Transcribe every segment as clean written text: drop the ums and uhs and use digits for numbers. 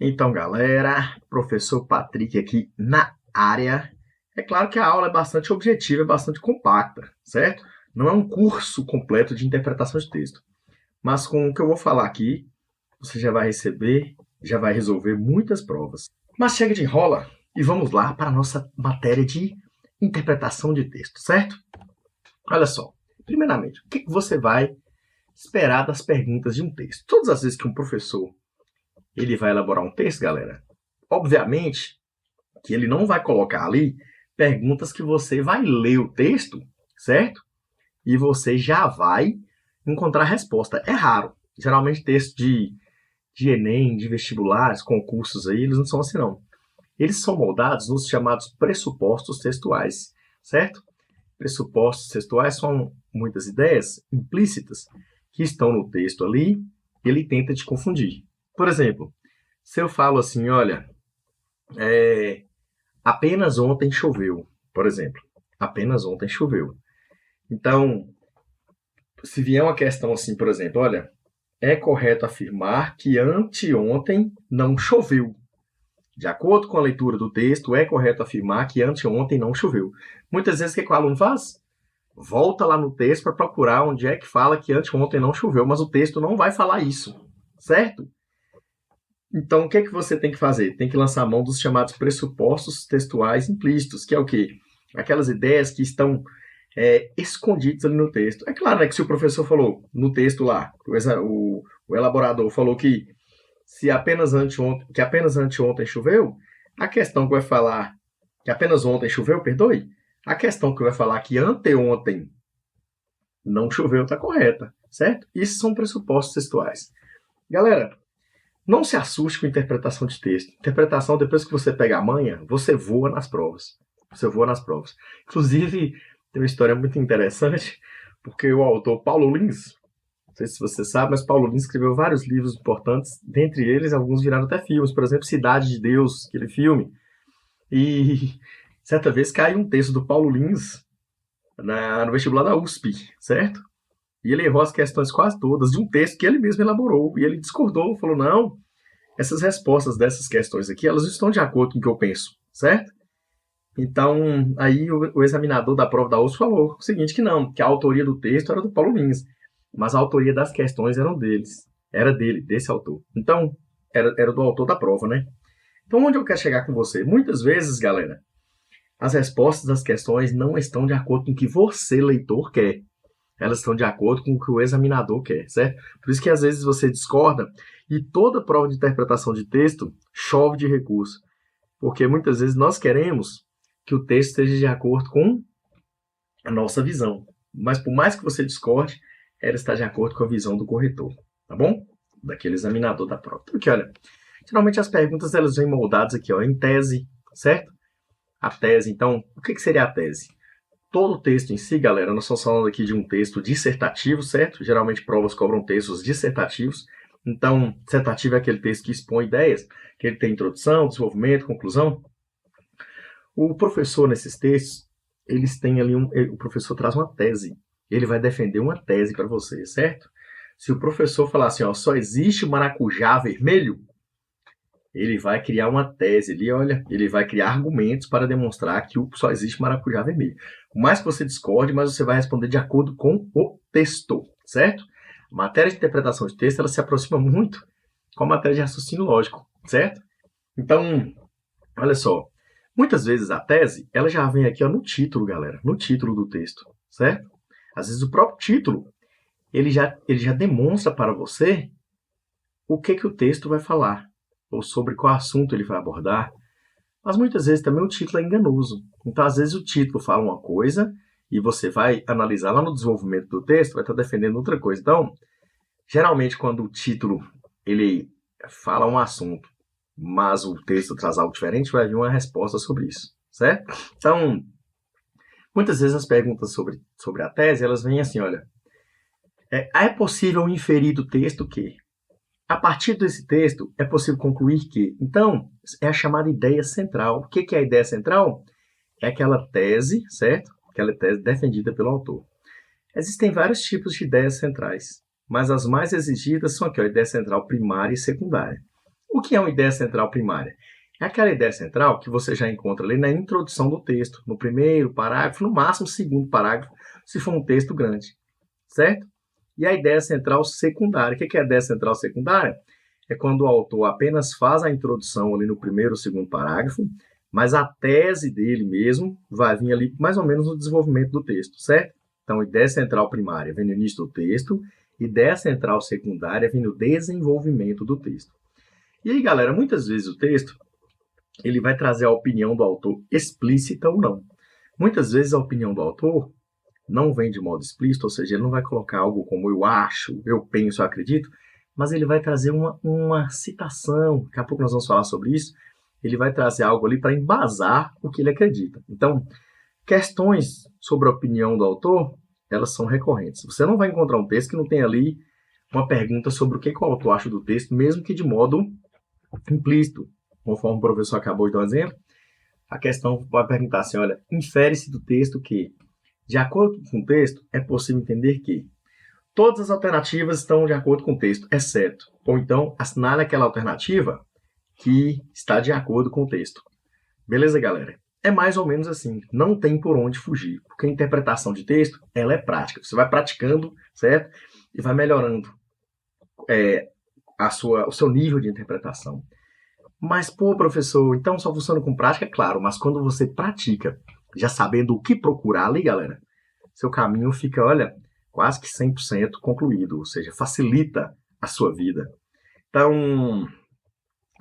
Então, galera, professor Patrick aqui na área. É claro que a aula é bastante objetiva, é bastante compacta, certo? Não é um curso completo de interpretação de texto. Mas com o que eu vou falar aqui, você já vai receber, já vai resolver muitas provas. Mas chega de enrola e vamos lá para a nossa matéria de interpretação de texto, certo? Olha só, primeiramente, o que você vai esperar das perguntas de um texto? Todas as vezes que um professor ele vai elaborar um texto, galera, obviamente que ele não vai colocar ali perguntas que você vai ler o texto, certo? E você já vai encontrar a resposta. É raro. Geralmente texto de Enem, de vestibulares, concursos aí, eles não são assim não. Eles são moldados nos chamados pressupostos textuais, certo? Pressupostos textuais são muitas ideias implícitas que estão no texto ali e ele tenta te confundir. Por exemplo, se eu falo assim, olha, apenas ontem choveu, por exemplo. Apenas ontem choveu. Então, se vier uma questão assim, por exemplo, olha, é correto afirmar que anteontem não choveu. De acordo com a leitura do texto, é correto afirmar que anteontem não choveu. Muitas vezes, o que o aluno faz? Volta lá no texto para procurar onde é que fala que anteontem não choveu, mas o texto não vai falar isso, certo? Então, o que é que você tem que fazer? Tem que lançar a mão dos chamados pressupostos textuais implícitos, que é o quê? Aquelas ideias que estão escondidas ali no texto. É claro, né, que se o professor falou no texto lá, o elaborador falou que que apenas anteontem choveu, a questão que vai falar que apenas ontem choveu, perdoe, a questão que vai falar que anteontem não choveu está correta, certo? Isso são pressupostos textuais. Galera, não se assuste com interpretação de texto. Interpretação, depois que você pega a manha, você voa nas provas. Você voa nas provas. Inclusive, tem uma história muito interessante, porque o autor Paulo Lins, não sei se você sabe, mas Paulo Lins escreveu vários livros importantes, dentre eles, alguns viraram até filmes. Por exemplo, Cidade de Deus, aquele filme. E certa vez caiu um texto do Paulo Lins no vestibular da USP, certo? E ele errou as questões quase todas de um texto que ele mesmo elaborou. E ele discordou, falou, não, essas respostas dessas questões aqui, elas estão de acordo com o que eu penso, certo? Então, aí o examinador da prova da USP falou o seguinte, que não, que a autoria do texto era do Paulo Lins, mas a autoria das questões era dele, desse autor. Então, era do autor da prova, né? Então, onde eu quero chegar com você? Muitas vezes, galera, as respostas das questões não estão de acordo com o que você, leitor, quer. Elas estão de acordo com o que o examinador quer, certo? Por isso que às vezes você discorda e toda prova de interpretação de texto chove de recurso. Porque muitas vezes nós queremos que o texto esteja de acordo com a nossa visão. Mas por mais que você discorde, ela está de acordo com a visão do corretor, tá bom? Daquele examinador da prova. Porque, olha, geralmente as perguntas elas vêm moldadas aqui, ó, em tese, certo? A tese, então, o que seria a tese? Todo o texto em si, galera, nós estamos falando aqui de um texto dissertativo, certo? Geralmente provas cobram textos dissertativos. Então, dissertativo é aquele texto que expõe ideias, que ele tem introdução, desenvolvimento, conclusão. O professor, nesses textos, eles têm ali o professor traz uma tese. Ele vai defender uma tese para você, certo? Se o professor falar assim, ó, só existe maracujá vermelho, ele vai criar uma tese ali, olha, ele vai criar argumentos para demonstrar que só existe maracujá vermelho. Por mais que você discorde, mas você vai responder de acordo com o texto, certo? A matéria de interpretação de texto, ela se aproxima muito com a matéria de raciocínio lógico, certo? Então, olha só, muitas vezes a tese, ela já vem aqui ó, no título, galera, no título do texto, certo? Às vezes o próprio título, ele já demonstra para você o que o texto vai falar, ou sobre qual assunto ele vai abordar, mas muitas vezes também o título é enganoso. Então, às vezes o título fala uma coisa e você vai analisar lá no desenvolvimento do texto, vai estar defendendo outra coisa. Então, geralmente quando o título ele fala um assunto, mas o texto traz algo diferente, vai vir uma resposta sobre isso, certo? Então, muitas vezes as perguntas sobre a tese, elas vêm assim, olha, é possível inferir do texto que a partir desse texto, é possível concluir que, então, é a chamada ideia central. O que é a ideia central? É aquela tese, certo? Aquela tese defendida pelo autor. Existem vários tipos de ideias centrais, mas as mais exigidas são aqui, a ideia central primária e secundária. O que é uma ideia central primária? É aquela ideia central que você já encontra ali na introdução do texto, no primeiro parágrafo, no máximo segundo parágrafo, se for um texto grande, certo? E a ideia central secundária. O que é a ideia central secundária? É quando o autor apenas faz a introdução ali no primeiro ou segundo parágrafo, mas a tese dele mesmo vai vir ali mais ou menos no desenvolvimento do texto, certo? Então, ideia central primária vem no início do texto, ideia central secundária vem no desenvolvimento do texto. E aí, galera, muitas vezes o texto ele vai trazer a opinião do autor explícita ou não. Muitas vezes a opinião do autor não vem de modo explícito, ou seja, ele não vai colocar algo como eu acho, eu penso, eu acredito, mas ele vai trazer uma citação, daqui a pouco nós vamos falar sobre isso, ele vai trazer algo ali para embasar o que ele acredita. Então, questões sobre a opinião do autor, elas são recorrentes. Você não vai encontrar um texto que não tenha ali uma pergunta sobre o que o autor acha do texto, mesmo que de modo implícito. Conforme o professor acabou de dar um exemplo, a questão vai perguntar assim, olha, infere-se do texto que, de acordo com o texto, é possível entender que todas as alternativas estão de acordo com o texto, exceto, ou então assinale aquela alternativa que está de acordo com o texto. Beleza, galera? É mais ou menos assim, não tem por onde fugir, porque a interpretação de texto, ela é prática. Você vai praticando, certo? E vai melhorando o seu nível de interpretação. Mas, pô, professor, então só funciona com prática? Claro, mas quando você pratica, já sabendo o que procurar ali, galera, seu caminho fica, olha, quase que 100% concluído, ou seja, facilita a sua vida. Então,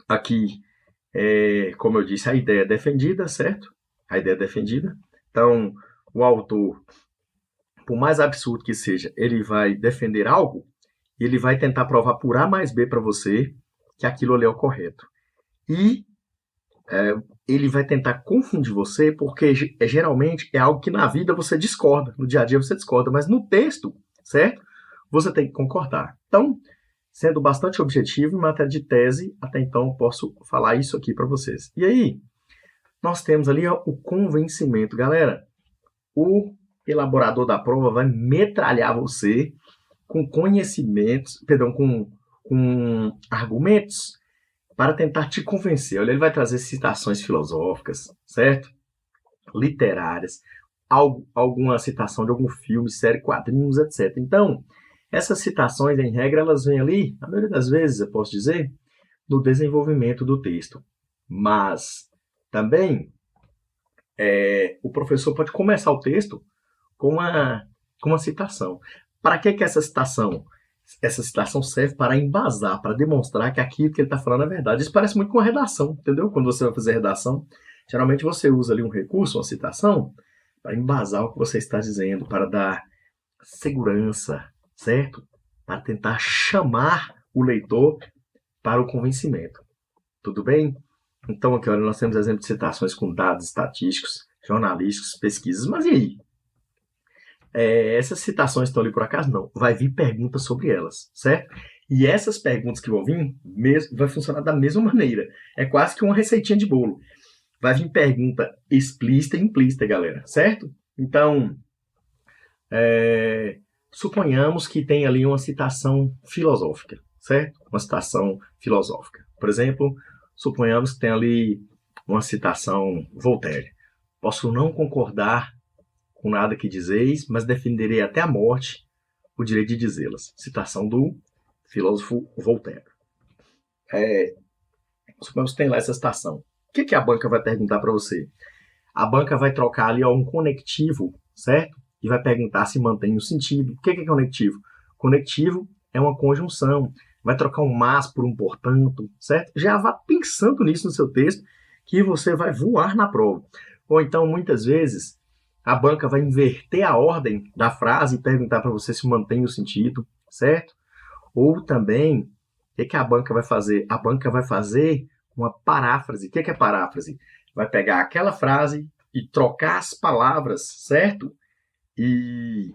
aqui, como eu disse, a ideia é defendida, certo? A ideia é defendida. Então, o autor, por mais absurdo que seja, ele vai defender algo e ele vai tentar provar por A mais B para você que aquilo ali é o correto. E ele vai tentar confundir você, porque geralmente é algo que na vida você discorda, no dia a dia você discorda, mas no texto, certo? Você tem que concordar. Então, sendo bastante objetivo em matéria de tese, até então posso falar isso aqui para vocês. E aí, nós temos ali o convencimento. Galera, o elaborador da prova vai metralhar você com conhecimentos, com argumentos para tentar te convencer. Olha, ele vai trazer citações filosóficas, certo? Literárias, alguma citação de algum filme, série, quadrinhos, etc. Então, essas citações, em regra, elas vêm ali, na maioria das vezes, eu posso dizer, no desenvolvimento do texto. Mas, também, o professor pode começar o texto com uma citação. Para que essa citação? Essa citação serve para embasar, para demonstrar que aquilo que ele está falando é verdade. Isso parece muito com a redação, entendeu? Quando você vai fazer redação, geralmente você usa ali um recurso, uma citação, para embasar o que você está dizendo, para dar segurança, certo? Para tentar chamar o leitor para o convencimento. Tudo bem? Então, aqui, olha, nós temos exemplo de citações com dados estatísticos, jornalísticos, pesquisas, mas e aí? Essas citações estão ali por acaso? Não. Vai vir perguntas sobre elas, certo? E essas perguntas que vão vir, vai funcionar da mesma maneira. É quase que uma receitinha de bolo. Vai vir pergunta explícita e implícita, galera, certo? Então, suponhamos que tem ali uma citação filosófica, certo? Uma citação filosófica. Por exemplo, suponhamos que tem ali uma citação Voltaire. Posso não concordar com nada que dizeis, mas defenderei até a morte o direito de dizê-las. Citação do filósofo Voltaire. Suponhamos que tem lá essa citação. O que a banca vai perguntar para você? A banca vai trocar ali um conectivo, certo? E vai perguntar se mantém o sentido. O que é conectivo? Conectivo é uma conjunção. Vai trocar um mas por um portanto, certo? Já vá pensando nisso no seu texto, que você vai voar na prova. Ou então, muitas vezes, a banca vai inverter a ordem da frase e perguntar para você se mantém o sentido, certo? Ou também, o que a banca vai fazer? A banca vai fazer uma paráfrase. O que é paráfrase? Vai pegar aquela frase e trocar as palavras, certo? E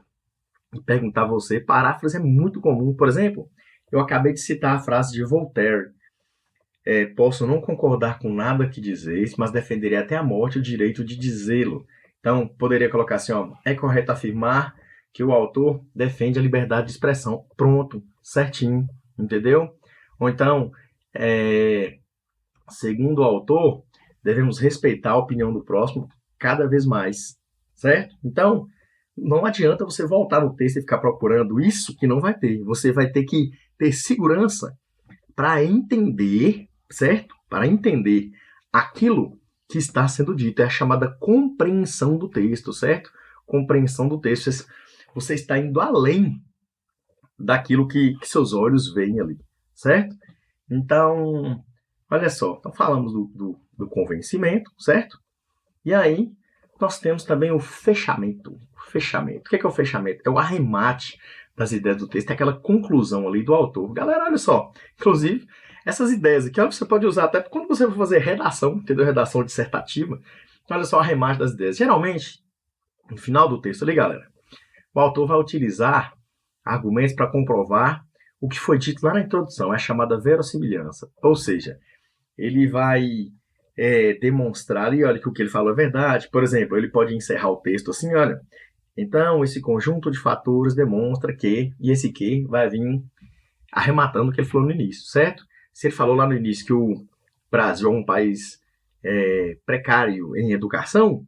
perguntar a você. Paráfrase é muito comum. Por exemplo, eu acabei de citar a frase de Voltaire. Posso não concordar com nada que dizeis, mas defenderei até a morte o direito de dizê-lo. Então, poderia colocar assim, ó, é correto afirmar que o autor defende a liberdade de expressão. Pronto, certinho, entendeu? Ou então, segundo o autor, devemos respeitar a opinião do próximo cada vez mais, certo? Então, não adianta você voltar no texto e ficar procurando isso que não vai ter. Você vai ter que ter segurança para entender, certo? Para entender aquilo que está sendo dito. É a chamada compreensão do texto, certo? Compreensão do texto. Você está indo além daquilo que seus olhos veem ali, certo? Então, olha só. Então, falamos do convencimento, certo? E aí, nós temos também o fechamento. Fechamento. O que é o fechamento? É o arremate das ideias do texto, é aquela conclusão ali do autor. Galera, olha só. Inclusive, essas ideias aqui, você pode usar até quando você for fazer redação, entendeu? Redação dissertativa. Olha só o arremate das ideias. Geralmente, no final do texto ali, galera, o autor vai utilizar argumentos para comprovar o que foi dito lá na introdução. É a chamada verossimilhança. Ou seja, ele vai demonstrar ali, olha, que o que ele falou é verdade. Por exemplo, ele pode encerrar o texto assim, olha, então esse conjunto de fatores demonstra que, e esse que vai vir arrematando o que ele falou no início, certo? Se ele falou lá no início que o Brasil é um país precário em educação,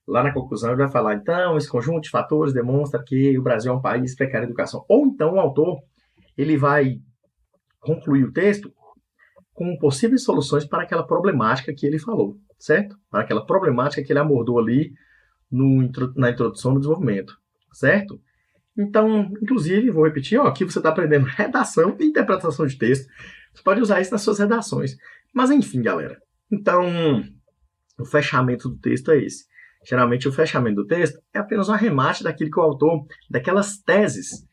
lá na conclusão ele vai falar, então esse conjunto de fatores demonstra que o Brasil é um país precário em educação. Ou então o autor, ele vai concluir o texto com possíveis soluções para aquela problemática que ele falou, certo? Para aquela problemática que ele abordou ali na introdução do desenvolvimento, certo? Então, inclusive, vou repetir, aqui você está aprendendo redação e interpretação de texto. Você pode usar isso nas suas redações. Mas, enfim, galera. Então, o fechamento do texto é esse. Geralmente, o fechamento do texto é apenas um arremate daquilo que o autor, daquelas teses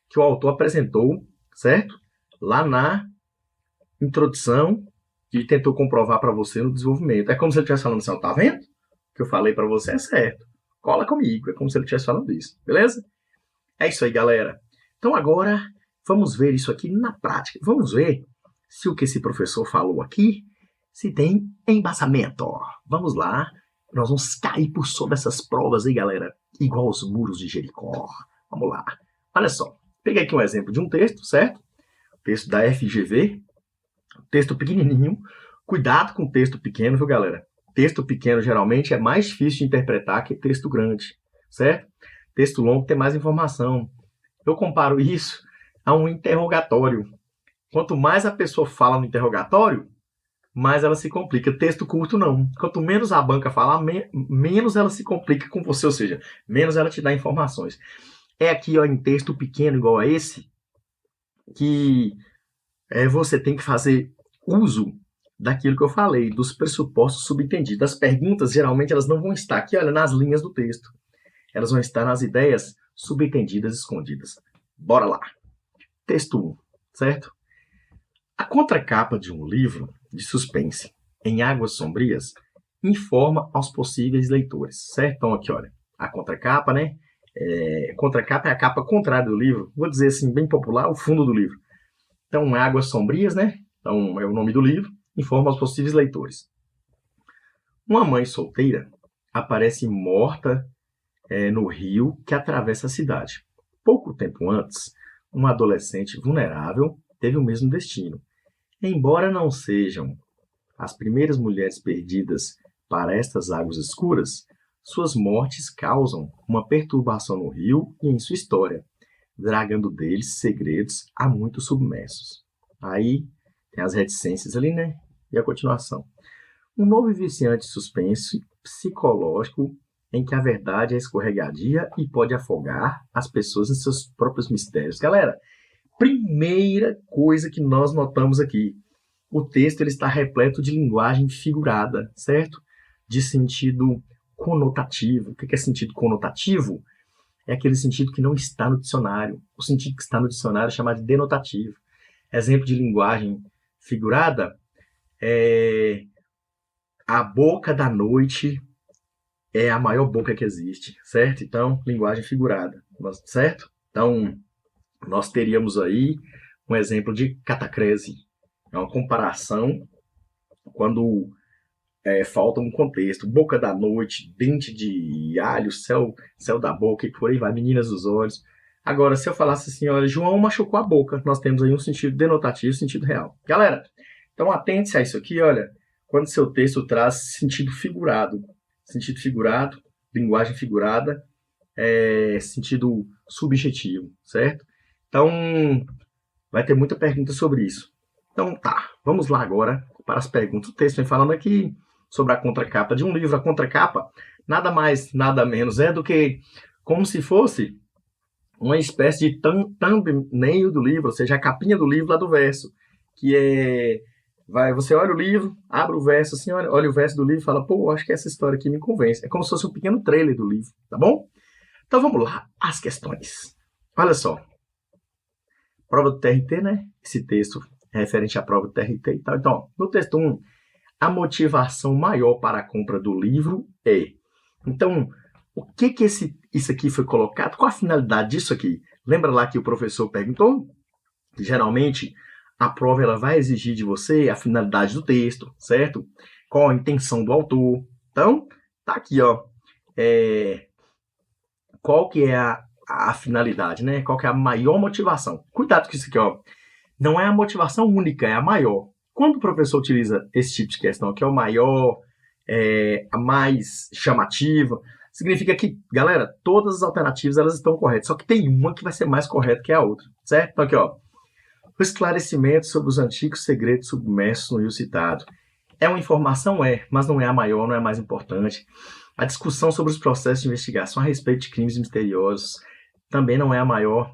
que o autor apresentou, certo? Lá na introdução e tentou comprovar para você no desenvolvimento. É como se ele estivesse falando assim, tá vendo? O que eu falei para você é certo. Cola comigo. É como se ele estivesse falando isso. Beleza? É isso aí, galera. Então agora vamos ver isso aqui na prática. Vamos ver se o que esse professor falou aqui se tem embasamento. Vamos lá. Nós vamos cair por sobre essas provas aí, galera. Igual os muros de Jericó. Vamos lá. Olha só. Peguei aqui um exemplo de um texto, certo? Texto da FGV. Texto pequenininho. Cuidado com texto pequeno, viu, galera? Texto pequeno, geralmente, é mais difícil de interpretar que texto grande, certo? Texto longo tem mais informação. Eu comparo isso a um interrogatório. Quanto mais a pessoa fala no interrogatório, mais ela se complica. Texto curto, não. Quanto menos a banca falar, menos ela se complica com você, ou seja, menos ela te dá informações. É aqui, em texto pequeno igual a esse, que você tem que fazer uso daquilo que eu falei, dos pressupostos subentendidos. As perguntas, geralmente, elas não vão estar aqui, olha, nas linhas do texto. Elas vão estar nas ideias subentendidas, escondidas. Bora lá. Texto 1, certo? A contracapa de um livro de suspense em águas sombrias informa aos possíveis leitores, certo? Então, aqui, olha, a contracapa, né? Contracapa é a capa contrária do livro. Vou dizer assim, bem popular, o fundo do livro. Então, águas sombrias, né? Então, é o nome do livro. Informa aos possíveis leitores. Uma mãe solteira aparece morta no rio que atravessa a cidade. Pouco tempo antes, uma adolescente vulnerável teve o mesmo destino. Embora não sejam as primeiras mulheres perdidas para estas águas escuras, suas mortes causam uma perturbação no rio e em sua história, dragando deles segredos há muito submersos. Aí tem as reticências ali, né? E a continuação. Um novo e viciante suspense psicológico em que a verdade é escorregadia e pode afogar as pessoas em seus próprios mistérios. Galera, primeira coisa que nós notamos aqui, o texto ele está repleto de linguagem figurada, certo? De sentido conotativo. O que é sentido conotativo? É aquele sentido que não está no dicionário. O sentido que está no dicionário é chamado de denotativo. Exemplo de linguagem figurada é a boca da noite é a maior boca que existe, certo? Então, linguagem figurada, certo? Então, nós teríamos aí um exemplo de catacrese. É uma comparação quando falta um contexto. Boca da noite, dente de alho, céu da boca e por aí vai, meninas dos olhos. Agora, se eu falasse assim, olha, João machucou a boca, nós temos aí um sentido denotativo, sentido real. Galera, Então, atente-se a isso aqui, olha, quando seu texto traz sentido figurado, linguagem figurada, sentido subjetivo, certo? Então, vai ter muita pergunta sobre isso. Então, tá, vamos lá agora para as perguntas. O texto vem falando aqui sobre a contracapa de um livro. A contracapa, nada mais, nada menos é do que como se fosse uma espécie de thumbnail do livro, ou seja, a capinha do livro lá do verso, que você olha o livro, abre o verso assim, olha o verso do livro e fala, pô, acho que essa história aqui me convence. É como se fosse um pequeno trailer do livro, tá bom? Então vamos lá, as questões. Olha só, prova do TRT, né? Esse texto é referente à prova do TRT e tal. Então, no texto 1, a motivação maior para a compra do livro é. Então, o que isso aqui foi colocado? Qual a finalidade disso aqui? Lembra lá que o professor perguntou? Geralmente, a prova ela vai exigir de você a finalidade do texto, certo? Qual a intenção do autor. Então, tá aqui, ó. Qual que é a finalidade, né? Qual que é a maior motivação? Cuidado com isso aqui, ó. Não é a motivação única, é a maior. Quando o professor utiliza esse tipo de questão, que é o maior, a mais chamativa, significa que, galera, todas as alternativas elas estão corretas, só que tem uma que vai ser mais correta que a outra, certo? Então aqui, ó. O esclarecimento sobre os antigos segredos submersos no rio citado. É uma informação? Mas não é a maior, não é a mais importante. A discussão sobre os processos de investigação a respeito de crimes misteriosos também não é a maior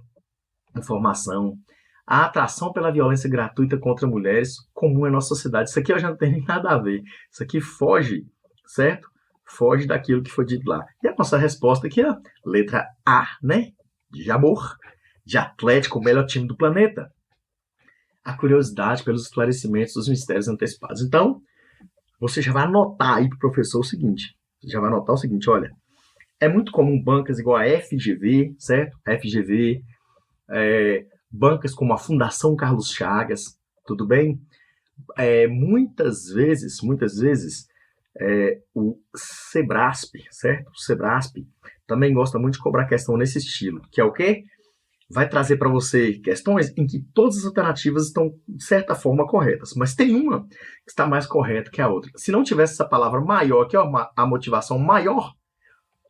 informação. A atração pela violência gratuita contra mulheres, comum em nossa sociedade. Isso aqui eu já não tenho nada a ver. Isso aqui foge, certo? Foge daquilo que foi dito lá. E a nossa resposta aqui é letra A, né? De amor, de Atlético, o melhor time do planeta. A curiosidade pelos esclarecimentos dos mistérios antecipados. Então, você já vai anotar aí para o professor o seguinte. Você já vai anotar o seguinte, olha. É muito comum bancas igual a FGV, certo? A FGV, bancas como a Fundação Carlos Chagas, tudo bem? Muitas vezes, o Sebrasp, certo? O Sebrasp também gosta muito de cobrar questão nesse estilo, que é o quê? Vai trazer para você questões em que todas as alternativas estão, de certa forma, corretas, mas tem uma que está mais correta que a outra. Se não tivesse essa palavra maior, que é a motivação maior,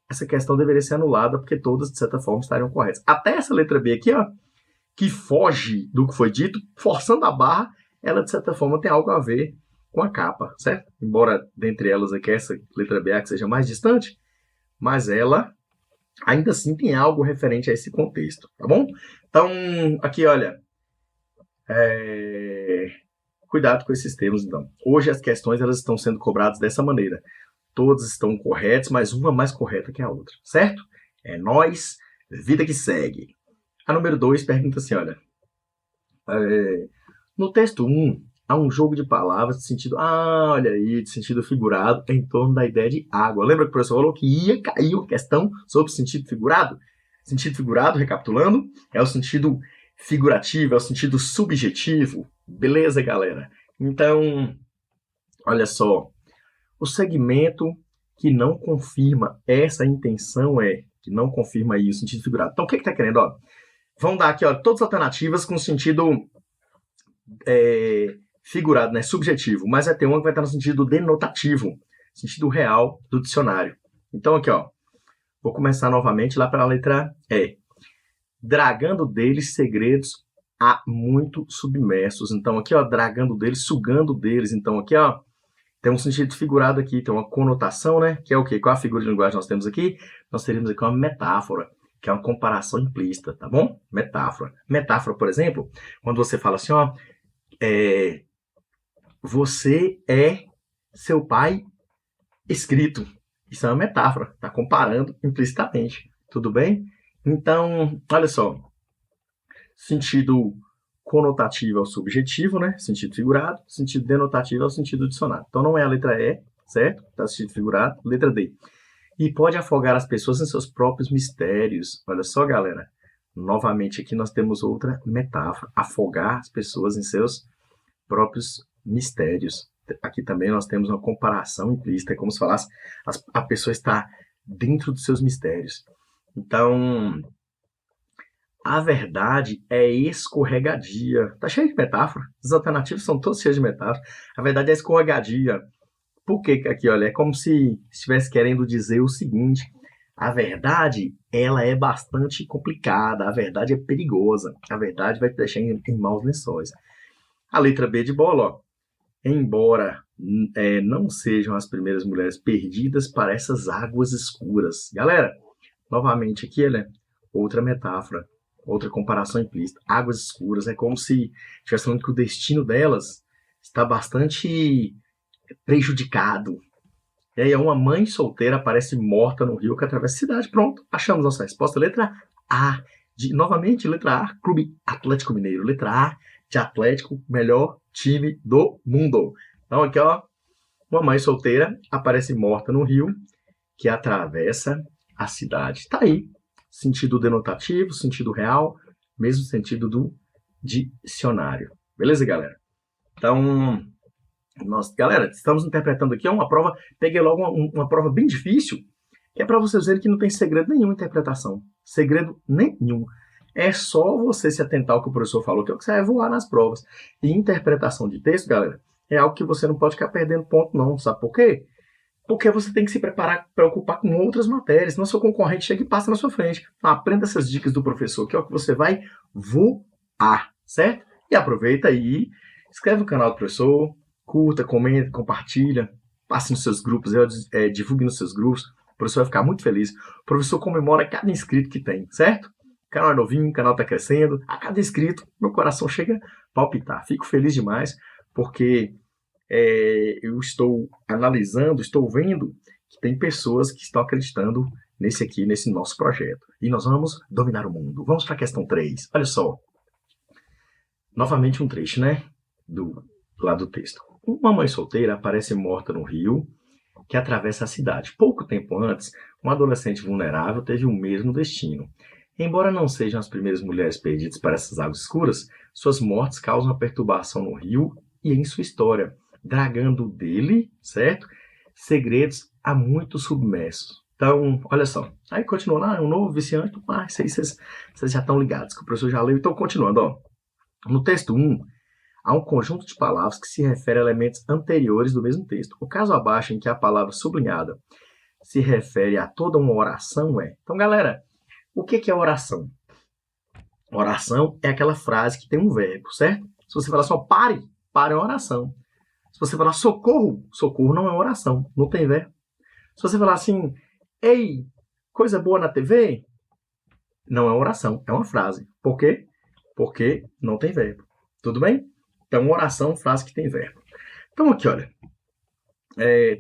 essa questão deveria ser anulada, porque todas, de certa forma, estariam corretas. Até essa letra B aqui, ó, que foge do que foi dito, forçando a barra, ela, de certa forma, tem algo a ver com a capa, certo? Embora, dentre elas aqui, essa letra B que seja mais distante, mas ela, ainda assim, tem algo referente a esse contexto, tá bom? Então, aqui, olha, cuidado com esses termos, então. Hoje, as questões, elas estão sendo cobradas dessa maneira. Todas estão corretas, mas uma mais correta que a outra, certo? É nóis, vida que segue. A número 2 pergunta assim, olha. No texto 1, há um jogo de palavras de sentido, olha aí, de sentido figurado em torno da ideia de água. Lembra que o professor falou que ia cair uma questão sobre sentido figurado? Sentido figurado, recapitulando, é o sentido figurativo, é o sentido subjetivo. Beleza, galera? Então, olha só. O segmento que não confirma essa intenção que não confirma aí o sentido figurado. Então, o que está querendo? Ó, vão dar aqui, ó, todas as alternativas com sentido figurado, né, subjetivo, mas vai ter uma que vai estar no sentido denotativo, sentido real do dicionário. Então, aqui, ó, vou começar novamente lá para a letra E. Dragando deles segredos há muito submersos. Então, aqui, ó, dragando deles, sugando deles. Então, aqui, ó, tem um sentido figurado aqui, tem uma conotação, né? Que é o quê? Qual a figura de linguagem nós temos aqui? Nós teríamos aqui uma metáfora, que é uma comparação implícita, tá bom? Metáfora. Metáfora, por exemplo, quando você fala assim, ó, você é seu pai escrito. Isso é uma metáfora, tá comparando implicitamente, tudo bem? Então, olha só, sentido conotativo é o subjetivo, né? Sentido figurado. Sentido denotativo é o sentido dicionário. Então, não é a letra E, certo? Tá sentido figurado. Letra D. E pode afogar as pessoas em seus próprios mistérios. Olha só, galera. Novamente, aqui nós temos outra metáfora. Afogar as pessoas em seus próprios mistérios. Aqui também nós temos uma comparação implícita. É como se falasse, a pessoa está dentro dos seus mistérios. Então, A verdade é escorregadia. Tá cheio de metáfora. Os alternativos são todos cheios de metáfora. A verdade é escorregadia. Por que aqui, olha, é como se estivesse querendo dizer o seguinte: a verdade, ela é bastante complicada, a verdade é perigosa, a verdade vai te deixar em maus lençóis. A letra B de bola, ó, embora não sejam as primeiras mulheres perdidas para essas águas escuras. Galera, novamente aqui, olha, outra metáfora, outra comparação implícita. Águas escuras é como se estivesse falando que o destino delas está bastante prejudicado. E aí uma mãe solteira aparece morta no rio que atravessa a cidade. Pronto, achamos nossa resposta. Letra A. Novamente, letra A, Clube Atlético Mineiro. Letra A de Atlético, melhor time do mundo. Então aqui, ó, uma mãe solteira aparece morta no rio que atravessa a cidade. Tá aí. Sentido denotativo, sentido real, mesmo sentido do dicionário. Beleza, galera? Então, galera, estamos interpretando aqui uma prova. Peguei logo uma prova bem difícil, que é para vocês verem que não tem segredo nenhum em interpretação. Segredo nenhum. É só você se atentar ao que o professor falou, que é o que você vai voar nas provas. E interpretação de texto, galera, é algo que você não pode ficar perdendo ponto, não. Sabe por quê? Porque você tem que se preocupar com outras matérias. Senão seu concorrente chega e passa na sua frente. Então, aprenda essas dicas do professor, que é o que você vai voar, certo? E aproveita aí, inscreve no canal do professor, curta, comenta, compartilha, passe nos seus grupos, divulgue nos seus grupos. O professor vai ficar muito feliz. O professor comemora cada inscrito que tem, certo? O canal é novinho, o canal está crescendo. A cada inscrito, meu coração chega a palpitar. Fico feliz demais, porque eu estou analisando, estou vendo que tem pessoas que estão acreditando nesse nosso projeto. E nós vamos dominar o mundo. Vamos para a questão 3. Olha só. Novamente um trecho, né? Lá do texto. Uma mãe solteira aparece morta no rio que atravessa a cidade. Pouco tempo antes, uma adolescente vulnerável teve o mesmo destino. Embora não sejam as primeiras mulheres perdidas para essas águas escuras, suas mortes causam uma perturbação no rio e em sua história, dragando dele, certo? Segredos há muito submersos. Então, olha só. Aí continua lá, um novo viciante. Isso aí vocês já estão ligados, que o professor já leu. Então, continuando, ó. No texto 1, há um conjunto de palavras que se refere a elementos anteriores do mesmo texto. O caso abaixo, em que a palavra sublinhada se refere a toda uma oração, é... Então, galera, o que é oração? Oração é aquela frase que tem um verbo, certo? Se você falar só pare é uma oração. Se você falar socorro não é uma oração, não tem verbo. Se você falar assim, ei, coisa boa na TV, não é uma oração, é uma frase. Por quê? Porque não tem verbo. Tudo bem? Então, oração, frase que tem verbo. Então, aqui, olha.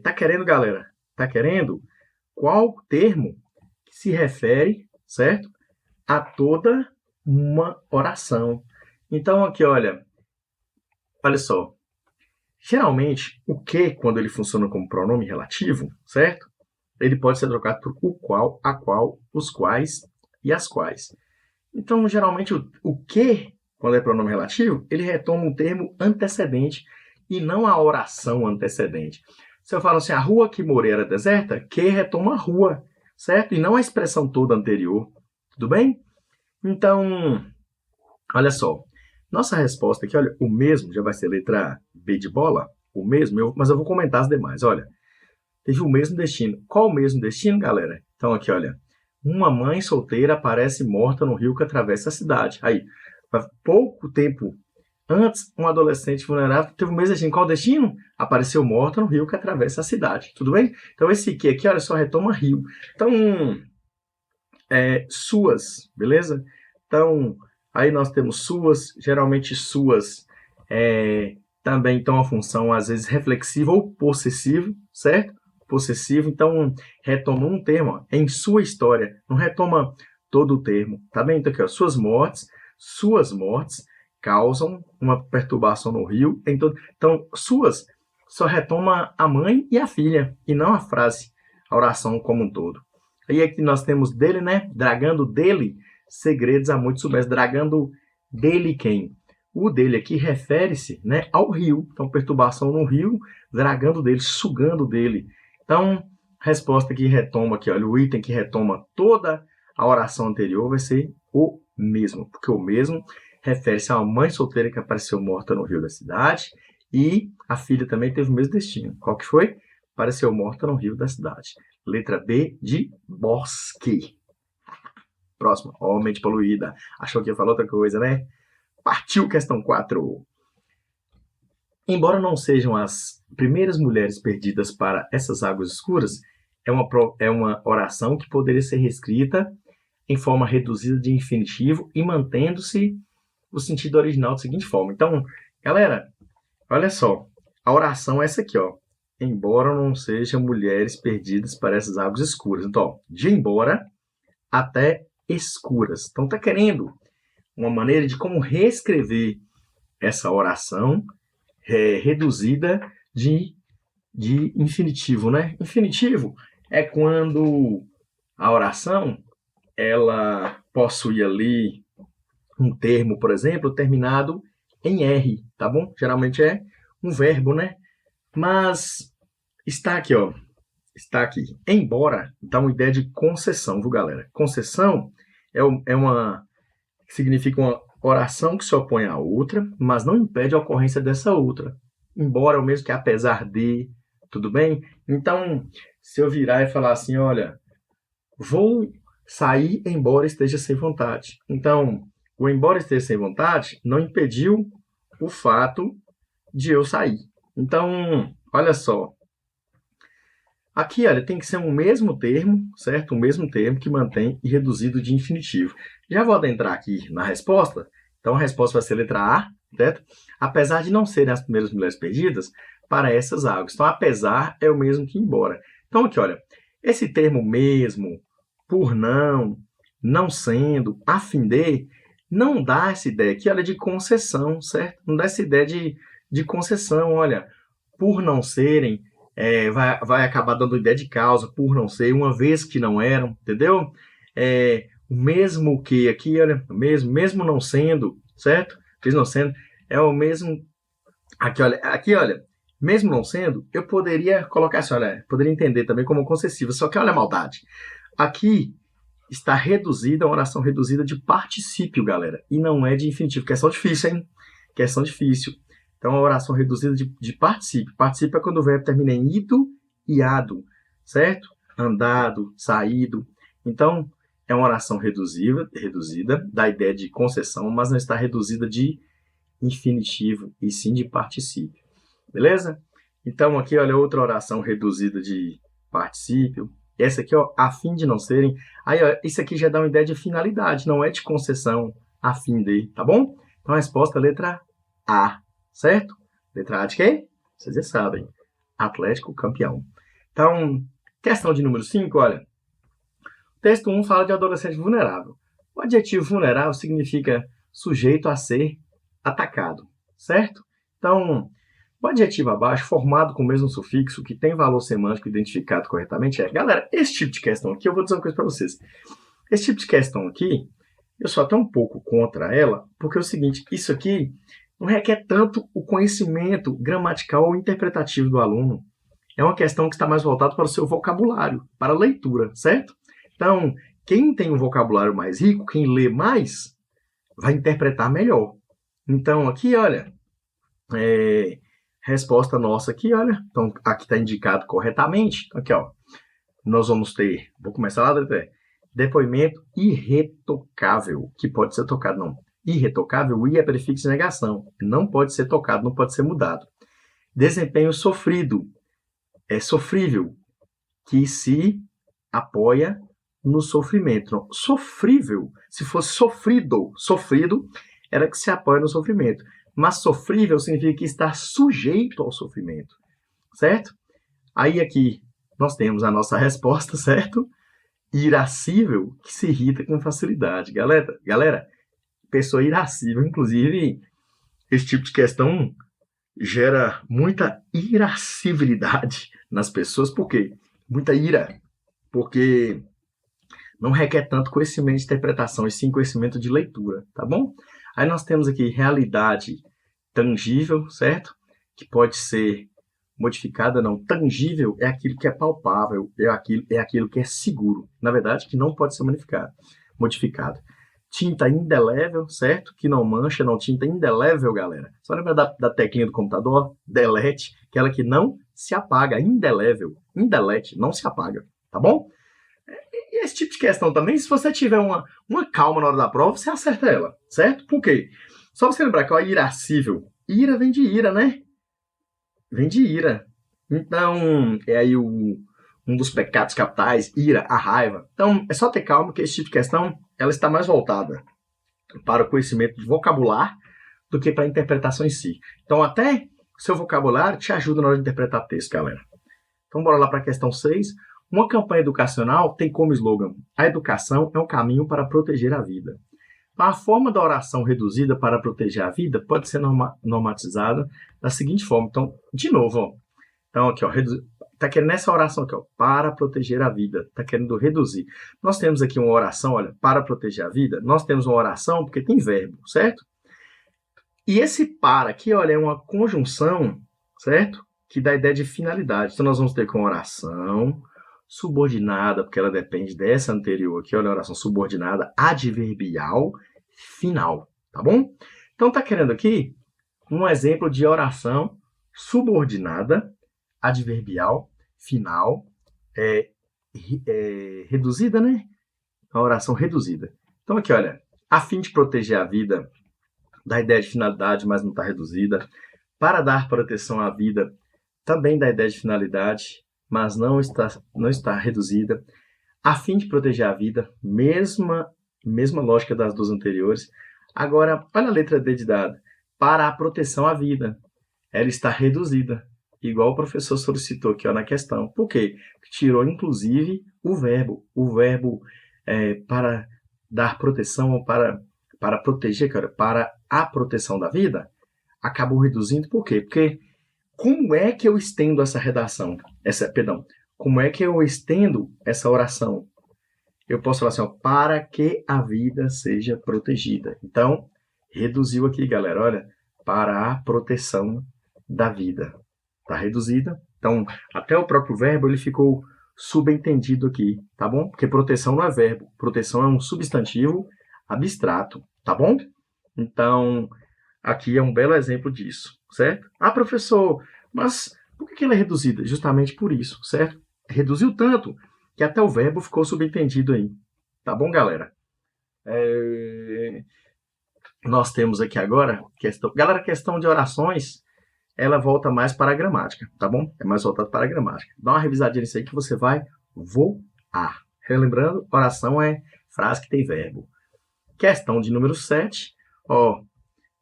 Tá querendo, galera? Tá querendo qual termo que se refere, certo? A toda uma oração. Então, aqui, olha só. Geralmente, o que, quando ele funciona como pronome relativo, certo? Ele pode ser trocado por o qual, a qual, os quais e as quais. Então, geralmente, o que, quando é pronome relativo, ele retoma um termo antecedente e não a oração antecedente. Se eu falo assim, a rua que morei era deserta, que retoma a rua, certo? E não a expressão toda anterior. Tudo bem? Então, olha só. Nossa resposta aqui, olha, o mesmo, já vai ser letra B de bola, o mesmo, mas eu vou comentar as demais, olha. Teve o mesmo destino. Qual o mesmo destino, galera? Então aqui, olha. Uma mãe solteira aparece morta no rio que atravessa a cidade. Aí, pouco tempo antes, um adolescente vulnerável teve o mesmo destino. Qual o destino? Apareceu morta no rio que atravessa a cidade. Tudo bem? Então esse aqui, olha só, retoma rio. Então, suas, beleza? Então, aí nós temos suas, geralmente suas também tem uma função, às vezes, reflexiva ou possessiva, certo? Possessivo, então retoma um termo, ó, em sua história, não retoma todo o termo, tá bem? Então aqui, ó, suas mortes causam uma perturbação no rio, então suas só retoma a mãe e a filha, e não a frase, a oração como um todo. Aí aqui nós temos dele, né? Dragando dele, segredos há muito submersos. Dragando dele quem? O dele aqui refere-se, né, ao rio. Então, perturbação no rio, dragando dele, sugando dele. Então, resposta que retoma aqui, olha, o item que retoma toda a oração anterior vai ser o mesmo, porque o mesmo refere-se a uma mãe solteira que apareceu morta no rio da cidade e a filha também teve o mesmo destino. Qual que foi? Apareceu morta no rio da cidade. Letra B de bosque. Próxima. Ó, mente poluída. Achou que ia falar outra coisa, né? Partiu questão 4. Embora não sejam as primeiras mulheres perdidas para essas águas escuras, é uma oração que poderia ser reescrita em forma reduzida de infinitivo e mantendo-se o sentido original da seguinte forma. Então, galera, olha só, a oração é essa aqui, ó. Embora não sejam mulheres perdidas para essas águas escuras. Então, ó, de embora até escuras. Então, tá querendo uma maneira de como reescrever essa oração reduzida de infinitivo, né? Infinitivo é quando a oração ela possui ali um termo, por exemplo, terminado em R, tá bom? Geralmente é um verbo, né? Mas está aqui, ó. Está aqui. Embora dá uma ideia de concessão, viu, galera? Concessão significa uma oração que se opõe à outra, mas não impede a ocorrência dessa outra. Embora, é o mesmo que apesar de, tudo bem? Então, se eu virar e falar assim, olha, vou sair embora esteja sem vontade. Então, o embora esteja sem vontade não impediu o fato de eu sair. Então, olha só. Aqui, olha, tem que ser um mesmo termo, certo? Um mesmo termo que mantém e reduzido de infinitivo. Já vou adentrar aqui na resposta. Então, a resposta vai ser letra A, certo? Apesar de não serem as primeiras mulheres perdidas para essas águas. Então, apesar é o mesmo que embora. Então, aqui, olha, esse termo mesmo, por não sendo, a fim de, não dá essa ideia aqui, olha, de concessão, certo? Não dá essa ideia de concessão, olha, por não serem, vai acabar dando ideia de causa, por não ser, uma vez que não eram, entendeu? O mesmo que aqui, olha, mesmo não sendo, certo? Mesmo não sendo, é o mesmo, aqui, olha, mesmo não sendo, eu poderia colocar assim, olha, poderia entender também como concessiva, só que olha a maldade. Aqui está reduzida, uma oração reduzida de particípio, galera, e não é de infinitivo. Questão difícil, hein? Questão difícil. Então, a oração reduzida de particípio. Particípio é quando o verbo termina em ido e ado, certo? Andado, saído. Então, é uma oração reduzida, da ideia de concessão, mas não está reduzida de infinitivo, e sim de particípio. Beleza? Então, aqui, olha, outra oração reduzida de particípio. Essa aqui, ó, a fim de não serem. Aí, ó, isso aqui já dá uma ideia de finalidade, não é de concessão, a fim de, tá bom? Então, a resposta é a letra A, certo? Letra A de quê? Vocês já sabem. Atlético campeão. Então, questão de número 5, olha. O texto 1 fala de adolescente vulnerável. O adjetivo vulnerável significa sujeito a ser atacado, certo? Então, o adjetivo abaixo, formado com o mesmo sufixo, que tem valor semântico identificado corretamente, Galera, esse tipo de questão aqui, eu vou dizer uma coisa para vocês. Esse tipo de questão aqui, eu sou até um pouco contra ela, porque é o seguinte, isso aqui não requer tanto o conhecimento gramatical ou interpretativo do aluno. É uma questão que está mais voltada para o seu vocabulário, para a leitura, certo? Então, quem tem um vocabulário mais rico, quem lê mais, vai interpretar melhor. Então, aqui, olha, resposta nossa aqui, olha. Então, aqui está indicado corretamente. Aqui, ó. Nós vamos ter, vou começar lá, depoimento irretocável, que pode ser tocado, não. Irretocável, o i é prefixo de negação. Não pode ser tocado, não pode ser mudado. Desempenho sofrido, é sofrível, que se apoia no sofrimento. Não, sofrível, se fosse sofrido era que se apoia no sofrimento. Mas sofrível significa que está sujeito ao sofrimento, certo? Aí aqui nós temos a nossa resposta, certo? Irascível, que se irrita com facilidade. Galera, pessoa irascível, inclusive, esse tipo de questão gera muita irascibilidade nas pessoas. Por quê? Muita ira. Porque não requer tanto conhecimento de interpretação, e sim conhecimento de leitura, tá bom? Aí nós temos aqui realidade tangível, certo? Que pode ser modificada, não. Tangível é aquilo que é palpável, é aquilo que é seguro. Na verdade, que não pode ser modificado. tinta indelével, certo? Que não mancha, não, tinta indelével, galera. Só lembra da teclinha do computador? Delete, aquela que não se apaga, indelével. Indelete, não se apaga, tá bom? E esse tipo de questão também, se você tiver uma calma na hora da prova, você acerta ela, certo? Por quê? Só você lembrar que a irascível, ira vem de ira, né? Vem de ira. Então, é aí um dos pecados capitais, ira, a raiva. Então, é só ter calma que esse tipo de questão, ela está mais voltada para o conhecimento de vocabulário do que para a interpretação em si. Então, até o seu vocabulário te ajuda na hora de interpretar texto, galera. Então, bora lá para a questão 6. Uma campanha educacional tem como slogan: a educação é um caminho para proteger a vida. A forma da oração reduzida para proteger a vida pode ser normatizada da seguinte forma. Então, de novo, ó. Então, aqui, ó, tá querendo essa oração aqui, ó, para proteger a vida. Tá querendo reduzir. Nós temos aqui uma oração, olha, para proteger a vida. Nós temos uma oração porque tem verbo, certo? E esse para aqui, olha, é uma conjunção, certo? Que dá a ideia de finalidade. Então, nós vamos ter com oração subordinada, porque ela depende dessa anterior aqui, olha, a oração subordinada, adverbial, final, tá bom? Então, tá querendo aqui um exemplo de oração subordinada, adverbial, final, reduzida, né? A oração reduzida. Então, aqui, olha, a fim de proteger a vida, dá a ideia de finalidade, mas não está reduzida. Para dar proteção à vida, também dá a ideia de finalidade, mas não está reduzida. A fim de proteger a vida, mesma lógica das duas anteriores. Agora, olha a letra D de dado. Para a proteção à vida, ela está reduzida, igual o professor solicitou aqui ó, na questão. Por quê? Tirou, inclusive, o verbo para dar proteção ou para proteger, cara, para a proteção da vida, acabou reduzindo. Por quê? Porque como é que eu estendo essa redação? Como é que eu estendo essa oração? Eu posso falar assim, ó, para que a vida seja protegida. Então, reduziu aqui, galera, olha, para a proteção da vida. Está reduzida. Então, até o próprio verbo, ele ficou subentendido aqui, tá bom? Porque proteção não é verbo, proteção é um substantivo abstrato, tá bom? Então, aqui é um belo exemplo disso, certo? Ah, professor, mas por que ela é reduzida? Justamente por isso, certo? Reduziu tanto que até o verbo ficou subentendido aí. Tá bom, galera? Nós temos aqui agora, questão de orações, ela volta mais para a gramática, tá bom? É mais voltada para a gramática. Dá uma revisadinha nisso aí que você vai voar. Relembrando, oração é frase que tem verbo. Questão de número 7, ó.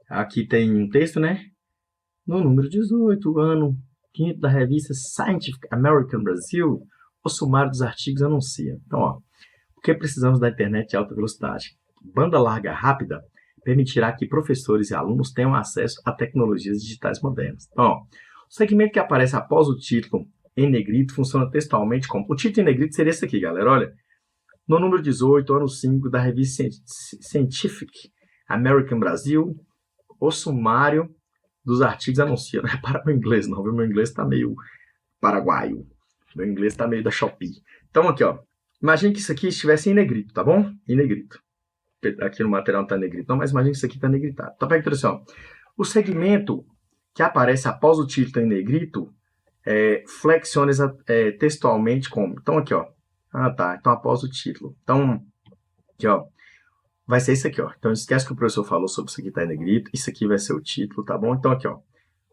Aqui tem um texto, né? No número 18, ano 5º da revista Scientific American Brasil, o sumário dos artigos anuncia. Então, ó, por que precisamos da internet de alta velocidade? Banda larga rápida permitirá que professores e alunos tenham acesso a tecnologias digitais modernas. Então, ó, o segmento que aparece após o título em negrito funciona textualmente como... O título em negrito seria esse aqui, galera, olha. No número 18, ano 5 da revista Scientific American Brasil, o sumário dos artigos anuncia. Não é para o inglês, não, viu? Meu inglês está meio paraguaio. Meu inglês está meio da Shopee. Então, aqui, ó. Imagine que isso aqui estivesse em negrito, tá bom? Em negrito. Aqui no material não está negrito, não, mas imagine que isso aqui está negritado. Então, pega assim, ó. O segmento que aparece após o título em negrito, flexione textualmente como. Então, aqui, ó. Ah, tá. Então, após o título. Então, aqui, ó. Vai ser isso aqui, ó. Então, esquece que o professor falou sobre isso aqui tá em negrito. Isso aqui vai ser o título, tá bom? Então, aqui, ó.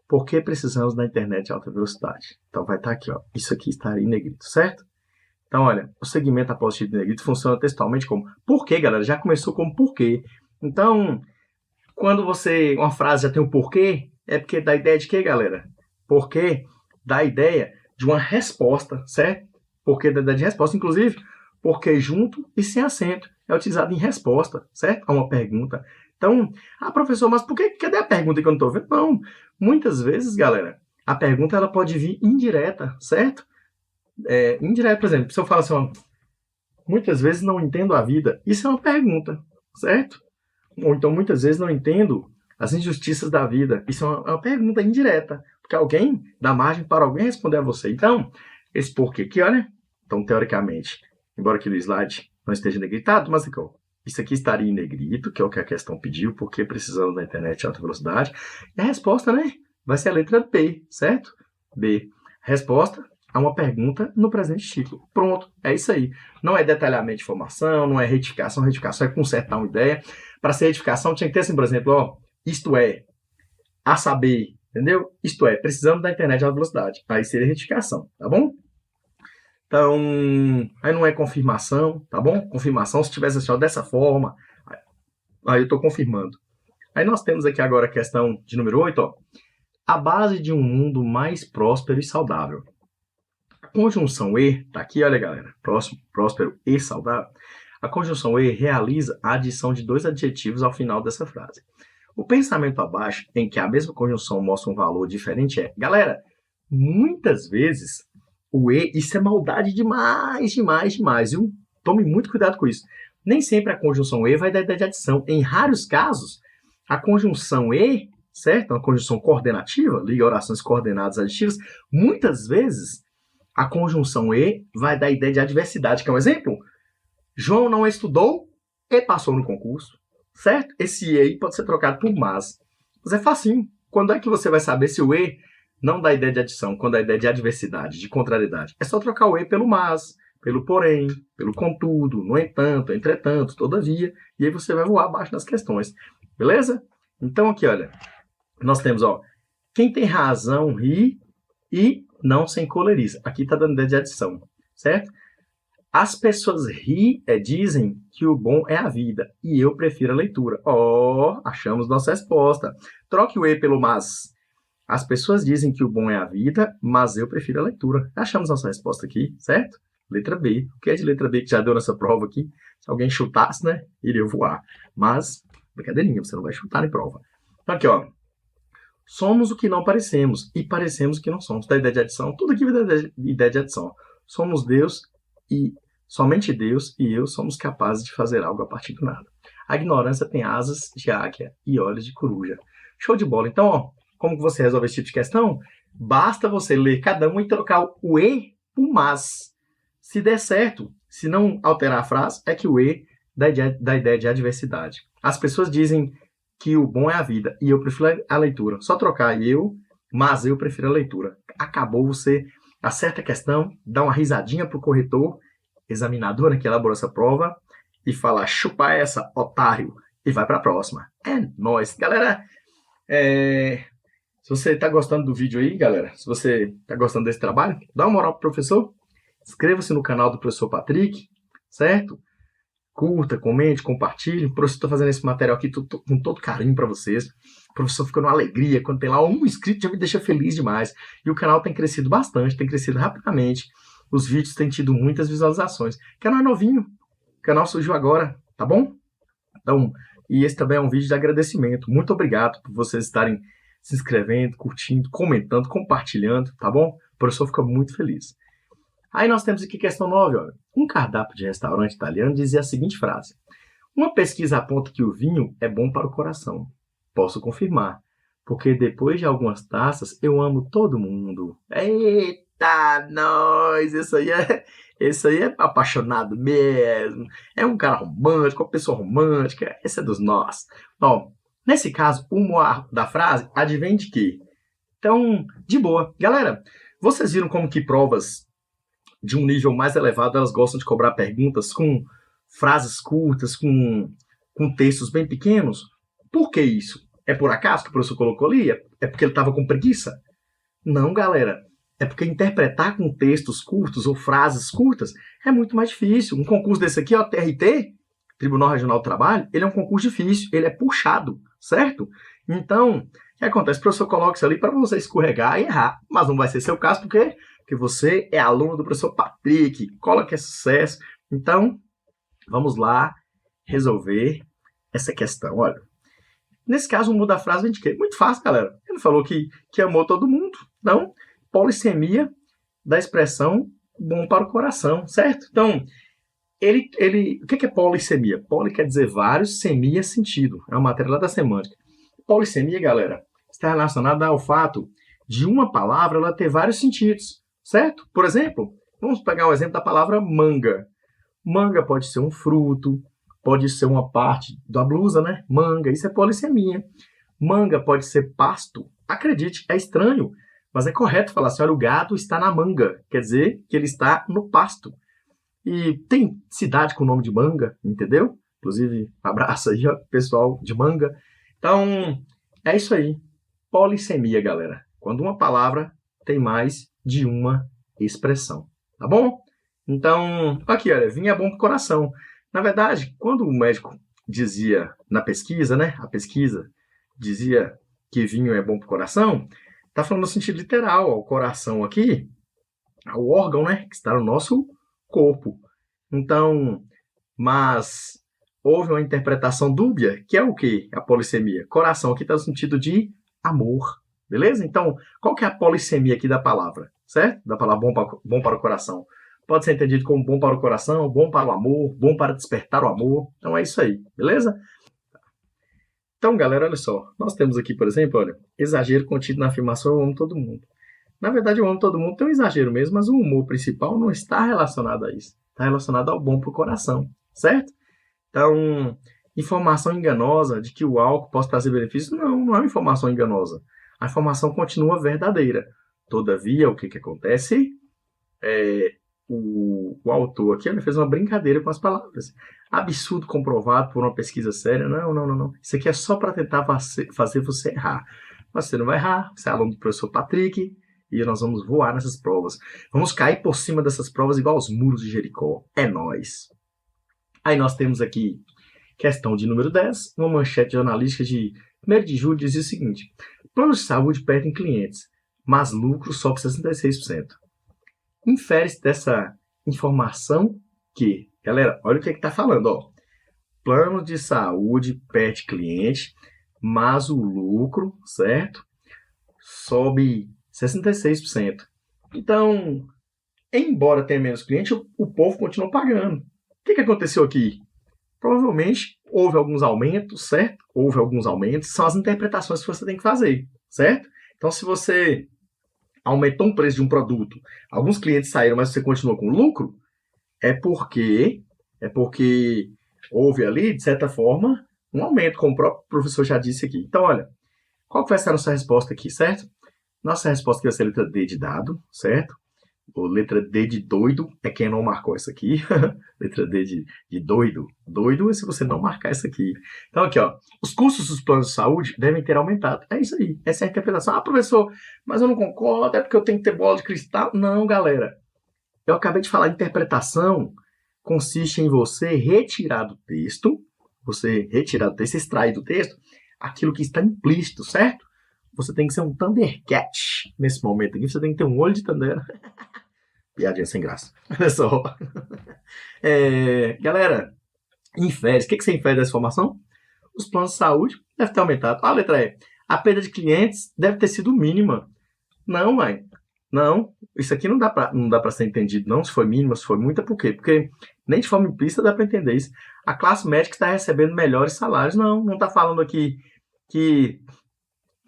Por que precisamos da internet de alta velocidade? Então, vai estar aqui, ó. Isso aqui estaria em negrito, certo? Então, olha, o segmento após o título em negrito funciona textualmente como por quê, galera? Já começou como porquê. Então, quando uma frase já tem um porquê, é porque dá ideia de quê, galera? Porquê dá ideia de uma resposta, certo? Porquê dá ideia de resposta, inclusive, porque junto e sem acento é utilizado em resposta, certo? A uma pergunta. Então, professor, mas cadê a pergunta que eu não estou vendo? Não, muitas vezes, galera, a pergunta ela pode vir indireta, certo? Indireta, por exemplo, se eu falo assim, ó, muitas vezes não entendo a vida, isso é uma pergunta, certo? Ou então, muitas vezes não entendo as injustiças da vida, isso é uma pergunta indireta, porque alguém dá margem para alguém responder a você. Então, esse porquê aqui, olha, então, teoricamente, embora aqui no slide não esteja negritado, mas aqui, ó, Isso aqui estaria em negrito, que é o que a questão pediu, porque precisamos da internet de alta velocidade. E a resposta, né, vai ser a letra B, certo? B. Resposta a uma pergunta no presente ciclo. Pronto, é isso aí. Não é detalhamento de informação, não é retificação. Retificação é consertar uma ideia. Para ser retificação, tinha que ter assim, por exemplo, ó, isto é, a saber, entendeu? Isto é, precisamos da internet de alta velocidade. Aí seria retificação, tá bom? Então, aí não é confirmação, tá bom? Confirmação, se tivesse assim, ó, dessa forma, aí eu estou confirmando. Aí nós temos aqui agora a questão de número 8, ó. A base de um mundo mais próspero e saudável. A conjunção E, tá aqui, olha galera, próspero e saudável. A conjunção E realiza a adição de 2 adjetivos ao final dessa frase. O pensamento abaixo, em que a mesma conjunção mostra um valor diferente é, galera, muitas vezes o E, isso é maldade demais, viu? Tome muito cuidado com isso. Nem sempre a conjunção E vai dar ideia de adição. Em raros casos, a conjunção E, certo? Uma conjunção coordenativa, liga orações coordenadas aditivas, muitas vezes a conjunção E vai dar ideia de adversidade, que é um exemplo. João não estudou e passou no concurso, certo? Esse E aí pode ser trocado por mas. Mas é facinho. Quando é que você vai saber se o E não dá ideia de adição, quando dá ideia de adversidade, de contrariedade? É só trocar o E pelo mas, pelo porém, pelo contudo, no entanto, entretanto, todavia, e aí você vai voar abaixo das questões. Beleza? Então aqui, olha, nós temos, ó, quem tem razão ri e não se encoleriza. Aqui está dando ideia de adição, certo? As pessoas dizem que o bom é a vida e eu prefiro a leitura. Ó, achamos nossa resposta. Troque o E pelo mas. As pessoas dizem que o bom é a vida, mas eu prefiro a leitura. Achamos nossa resposta aqui, certo? Letra B. O que é de letra B que já deu nessa prova aqui? Se alguém chutasse, né, iria voar. Mas, brincadeirinha, você não vai chutar em prova. Então aqui, ó. Somos o que não parecemos e parecemos o que não somos. Da ideia de adição, tudo aqui vai dar ideia de adição. Somos Deus e somente Deus e eu somos capazes de fazer algo a partir do nada. A ignorância tem asas de águia e olhos de coruja. Show de bola. Então, ó, como que você resolve esse tipo de questão? Basta você ler cada um e trocar o E por mas. Se der certo, se não alterar a frase, é que o E dá ideia de adversidade. As pessoas dizem que o bom é a vida e eu prefiro a leitura. Só trocar eu, mas eu prefiro a leitura. Acabou, você acerta a questão, dá uma risadinha pro corretor, examinador que elaborou essa prova e fala, chupa essa, otário, e vai para a próxima. É nóis. Galera, se você está gostando do vídeo aí, galera, se você está gostando desse trabalho, dá uma moral pro professor, inscreva-se no canal do professor Patrick, certo? Curta, comente, compartilhe. O professor está fazendo esse material aqui com todo carinho para vocês. O professor fica numa alegria. Quando tem lá um inscrito, já me deixa feliz demais. E o canal tem crescido bastante, tem crescido rapidamente. Os vídeos têm tido muitas visualizações. O canal é novinho. O canal surgiu agora, tá bom? Então, e esse também é um vídeo de agradecimento. Muito obrigado por vocês estarem se inscrevendo, curtindo, comentando, compartilhando, tá bom? O professor fica muito feliz. Aí nós temos aqui questão 9, olha. Um cardápio de restaurante italiano dizia a seguinte frase. Uma pesquisa aponta que o vinho é bom para o coração. Posso confirmar, porque depois de algumas taças eu amo todo mundo. Eita, nós! Esse aí é apaixonado mesmo. É um cara romântico, uma pessoa romântica. Esse é dos nós. Ó, nesse caso, o humor da frase advém de quê? Então, de boa. Galera, vocês viram como que provas de um nível mais elevado, elas gostam de cobrar perguntas com frases curtas, com textos bem pequenos? Por que isso? É por acaso que o professor colocou ali? É porque ele estava com preguiça? Não, galera. É porque interpretar com textos curtos ou frases curtas é muito mais difícil. Um concurso desse aqui, ó, TRT, Tribunal Regional do Trabalho, ele é um concurso difícil, ele é puxado, certo? Então, o que acontece? O professor coloca isso ali para você escorregar e errar, mas não vai ser seu caso, porque você é aluno do professor Patrick, cola que é sucesso. Então, vamos lá resolver essa questão. Olha, nesse caso, o muda a frase vem de quê? Muito fácil, galera. Ele falou que amou todo mundo. Então, polissemia da expressão bom para o coração, certo? Então, o que é polissemia? Poli quer dizer vários, semia sentido. É uma matéria lá da semântica. Polissemia, galera, está relacionada ao fato de uma palavra ela ter vários sentidos. Certo? Por exemplo, vamos pegar o exemplo da palavra manga. Manga pode ser um fruto, pode ser uma parte da blusa, né? Manga, isso é polissemia. Manga pode ser pasto. Acredite, é estranho, mas é correto falar assim, olha, o gato está na manga. Quer dizer que ele está no pasto. E tem cidade com o nome de Manga, entendeu? Inclusive, abraço aí, ó, pessoal de Manga. Então, é isso aí. Polissemia, galera. Quando uma palavra tem mais de uma expressão. Tá bom? Então, aqui, olha, vinho é bom pro coração. Na verdade, quando o médico dizia na pesquisa, né? A pesquisa dizia que vinho é bom pro coração, tá falando no sentido literal. Ó, o coração aqui, o órgão, né? Que está no nosso corpo. Então, mas houve uma interpretação dúbia, que é o quê? A polissemia. Coração aqui está no sentido de amor, beleza? Então, qual que é a polissemia aqui da palavra, certo? Da palavra bom para o coração. Pode ser entendido como bom para o coração, bom para o amor, bom para despertar o amor. Então é isso aí, beleza? Então, galera, olha só. Nós temos aqui, por exemplo, olha, exagero contido na afirmação eu amo todo mundo. Na verdade, eu amo todo mundo tem um exagero mesmo, mas o humor principal não está relacionado a isso. Está relacionado ao bom para o coração, certo? Então, informação enganosa de que o álcool pode trazer benefícios, não é uma informação enganosa. A informação continua verdadeira. Todavia, o que acontece? O autor aqui ele fez uma brincadeira com as palavras. Absurdo comprovado por uma pesquisa séria. Não. Isso aqui é só para tentar fazer você errar. Mas você não vai errar. Você é aluno do professor Patrick e nós vamos voar nessas provas. Vamos cair por cima dessas provas igual aos muros de Jericó. É nóis. Aí nós temos aqui questão de número 10, uma manchete jornalística de 1º de julho dizia o seguinte: planos de saúde perdem clientes, mas lucro sobe 66%. Infere-se dessa informação que, galera, olha o que está falando, ó. Plano de saúde perde cliente, mas o lucro, certo? Sobe 66%. Então, embora tenha menos cliente, o povo continua pagando. O que aconteceu aqui? Provavelmente houve alguns aumentos, certo? Houve alguns aumentos, são as interpretações que você tem que fazer, certo? Então, se você aumentou o preço de um produto, alguns clientes saíram, mas você continuou com lucro, é porque houve ali, de certa forma, um aumento, como o próprio professor já disse aqui. Então, olha, qual que vai ser a nossa resposta aqui, certo? Nossa resposta aqui vai ser a letra D de dado, certo? Ou letra D de doido é quem não marcou essa aqui. Letra D de doido. Doido é se você não marcar essa aqui. Então, aqui, ó. Os custos dos planos de saúde devem ter aumentado. É isso aí. Essa é a interpretação. Ah, professor, mas eu não concordo. É porque eu tenho que ter bola de cristal. Não, galera. Eu acabei de falar. Interpretação consiste em você retirar do texto. Extrair do texto aquilo que está implícito, certo? Você tem que ser um Thundercat nesse momento aqui. Você tem que ter um olho de Thunder. Piadinha sem graça. Olha só. Galera, infere. O que você infere dessa informação? Os planos de saúde devem ter aumentado. A letra E. A perda de clientes deve ter sido mínima. Não, mãe. Não. Isso aqui não dá para ser entendido, não. Se foi mínima, se foi muita. Por quê? Porque nem de forma implícita dá para entender isso. A classe médica está recebendo melhores salários. Não está falando aqui que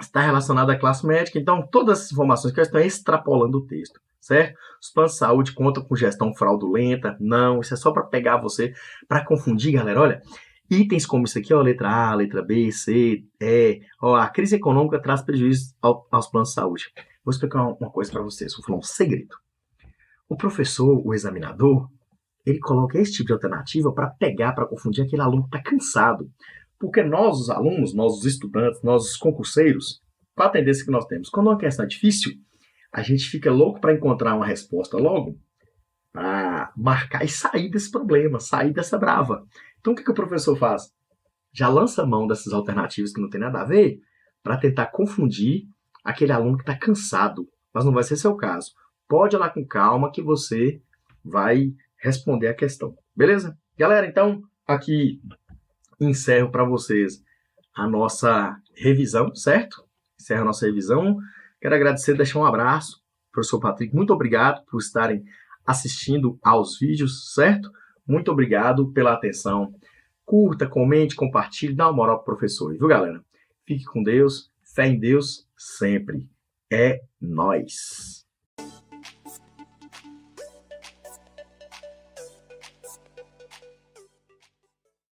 está relacionada à classe médica. Então, todas as informações que eu estou extrapolando o texto, certo? Os planos de saúde contam com gestão fraudulenta. Não, isso é só para pegar você, para confundir, galera. Olha, itens como isso aqui, ó, letra A, letra B, C, E. Ó, a crise econômica traz prejuízo aos planos de saúde. Vou explicar uma coisa para vocês, vou falar um segredo. O professor, o examinador, ele coloca esse tipo de alternativa para pegar, para confundir aquele aluno que está cansado. Porque nós, os alunos, nós, os estudantes, nós, os concurseiros, qual a tendência que nós temos? Quando uma questão é difícil, a gente fica louco para encontrar uma resposta logo, para marcar e sair desse problema, sair dessa brava. Então, o que o professor faz? Já lança a mão dessas alternativas que não tem nada a ver, para tentar confundir aquele aluno que está cansado. Mas não vai ser seu caso. Pode ir lá com calma que você vai responder a questão. Beleza? Galera, então, aqui encerro para vocês a nossa revisão, certo? Encerro a nossa revisão. Quero agradecer, deixar um abraço. Professor Patrick, muito obrigado por estarem assistindo aos vídeos, certo? Muito obrigado pela atenção. Curta, comente, compartilhe, dá uma moral pro professor, viu, galera? Fique com Deus, fé em Deus sempre. É nóis!